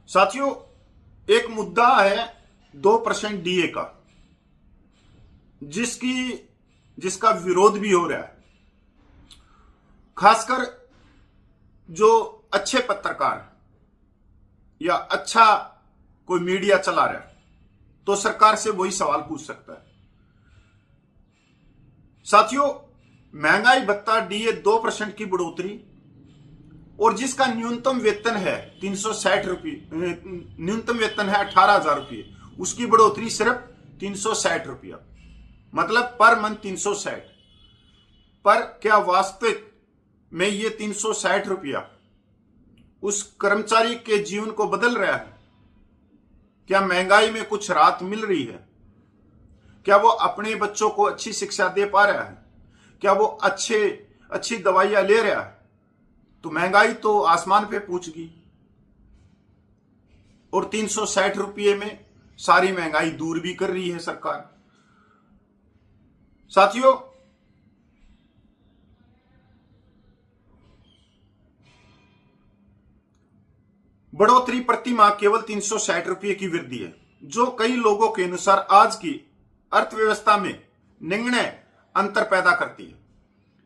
साथियों, एक मुद्दा है 2% डीए का, जिसका विरोध भी हो रहा है। खासकर जो अच्छे पत्रकार या अच्छा कोई मीडिया चला रहा है तो सरकार से वही सवाल पूछ सकता है। साथियों, महंगाई भत्ता डीए 2% की बढ़ोतरी और जिसका न्यूनतम वेतन है 360 रुपये, न्यूनतम वेतन है 18,000 रुपये, उसकी बढ़ोतरी सिर्फ 360 रुपया, मतलब पर मंथ 360। पर क्या वास्तविक में ये 360 रुपया उस कर्मचारी के जीवन को बदल रहा है? क्या महंगाई में कुछ राहत मिल रही है? क्या वो अपने बच्चों को अच्छी शिक्षा दे पा रहा है? क्या वो अच्छी दवाइयां ले रहा है? तो महंगाई तो आसमान पे पहुंच गई और 360 रुपये में सारी महंगाई दूर भी कर रही है सरकार। साथियों, बढ़ोतरी प्रति माह केवल 360 रुपये की वृद्धि है, जो कई लोगों के अनुसार आज की अर्थव्यवस्था में निर्णय अंतर पैदा करती है।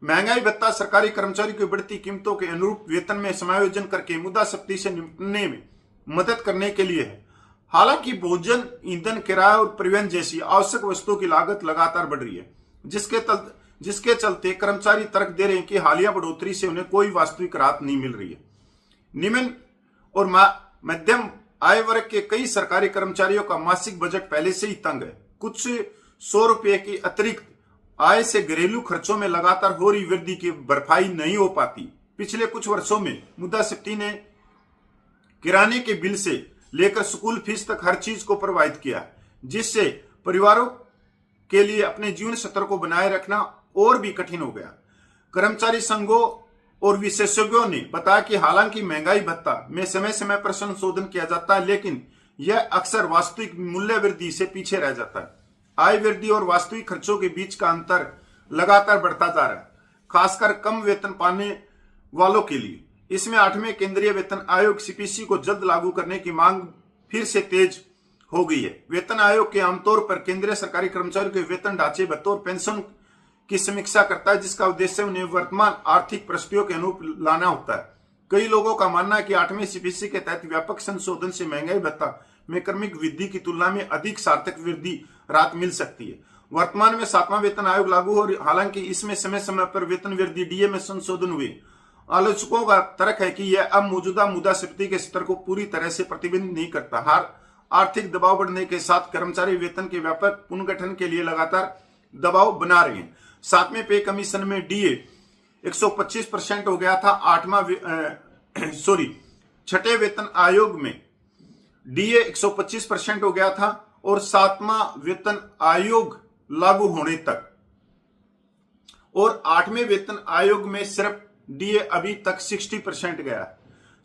महंगाई भत्ता सरकारी कर्मचारियों की बढ़ती कीमतों के अनुरूप वेतन में समायोजन करके मुद्रास्फीति से निपटने में मदद करने के लिए है। हालांकि भोजन, ईंधन, किराया और परिवहन जैसी आवश्यक वस्तुओं की लागत लगातार बढ़ रही है, जिसके चलते कर्मचारी तर्क दे रहे हैं कि हालिया बढ़ोतरी से उन्हें कोई वास्तविक राहत नहीं मिल रही है। निम्न और मध्यम आय वर्ग के कई सरकारी कर्मचारियों का मासिक बजट पहले से ही तंग है। कुछ 100 रुपये की अतिरिक्त आय से घरेलू खर्चों में लगातार हो रही वृद्धि की भरपाई नहीं हो पाती। पिछले कुछ वर्षों में मुद्रास्फीति ने किराने के बिल से लेकर स्कूल फीस तक हर चीज को प्रभावित किया, जिससे परिवारों के लिए अपने जीवन स्तर को बनाए रखना और भी कठिन हो गया। कर्मचारी संघों और विशेषज्ञों ने बताया कि हालांकि महंगाई भत्ता में समय समय पर संशोधन किया जाता है, लेकिन यह अक्सर वास्तविक मूल्य वृद्धि से पीछे रह जाता है। आय वृद्धि और वास्तविक खर्चों के बीच का अंतर लगातार बढ़ता जा रहा है, खासकर कम वेतन पाने वालों के लिए। इसमें 8वें केंद्रीय वेतन आयोग सीपीसी को जल्द लागू करने की मांग फिर से तेज हो गई है। वेतन आयोग के आमतौर पर केंद्रीय सरकारी कर्मचारियों के वेतन ढांचे, भत्तों और पेंशन की समीक्षा करता है, जिसका उद्देश्य उन्हें वर्तमान आर्थिक परिस्थितियों के अनुरूप लाना होता है। कई लोगों का मानना है कि 8वें सीपीसी के तहत व्यापक संशोधन से महंगाई भत्ता में क्रमिक वृद्धि की तुलना में अधिक सार्थक वृद्धि राहत मिल सकती है। वर्तमान में 7वां वेतन आयोग लागू हो, हालांकि इसमें समय समय पर वेतन वृद्धि डीए में संशोधन हुए। आलोचकों का तर्क है कि यह अब मौजूदा मुद्रास्फीति के स्तर को पूरी तरह से प्रतिबिंबित नहीं करता। हर आर्थिक दबाव बढ़ने के साथ कर्मचारी वेतन के व्यापक पुनर्गठन के लिए लगातार दबाव बना रहे हैं। 7वें पे कमीशन में डीए 125% हो गया था। 6ठे वेतन आयोग में डीए 125% हो गया था और 7वां वेतन आयोग लागू होने तक, और 8वें वेतन आयोग में सिर्फ डीए अभी तक 60% गया।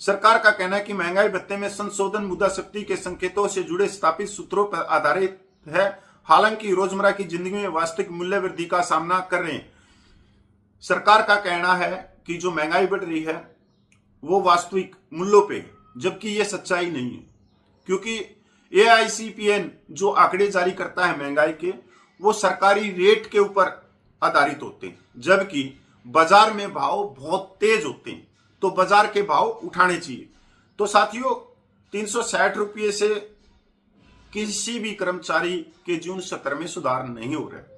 सरकार का कहना है कि महंगाई भत्ते में संशोधन मुद्रास्फीति के संकेतों से जुड़े स्थापित सूत्रों पर आधारित है, हालांकि रोजमर्रा की जिंदगी में वास्तविक मूल्य वृद्धि का सामना कर रहे हैं। सरकार का कहना है कि जो महंगाई बढ़ रही है वो वास्तविक मूल्यों पे, जबकि ये सच्चाई नहीं है, क्योंकि AICPN जो आंकड़े जारी करता है महंगाई के, वो सरकारी रेट के ऊपर आधारित होते हैं, जबकि बाजार में भाव बहुत तेज होते हैं, तो बाजार के भाव उठाने चाहिए। तो साथियों, 360 रुपये से किसी भी कर्मचारी के जीवन स्तर में सुधार नहीं हो रहा है।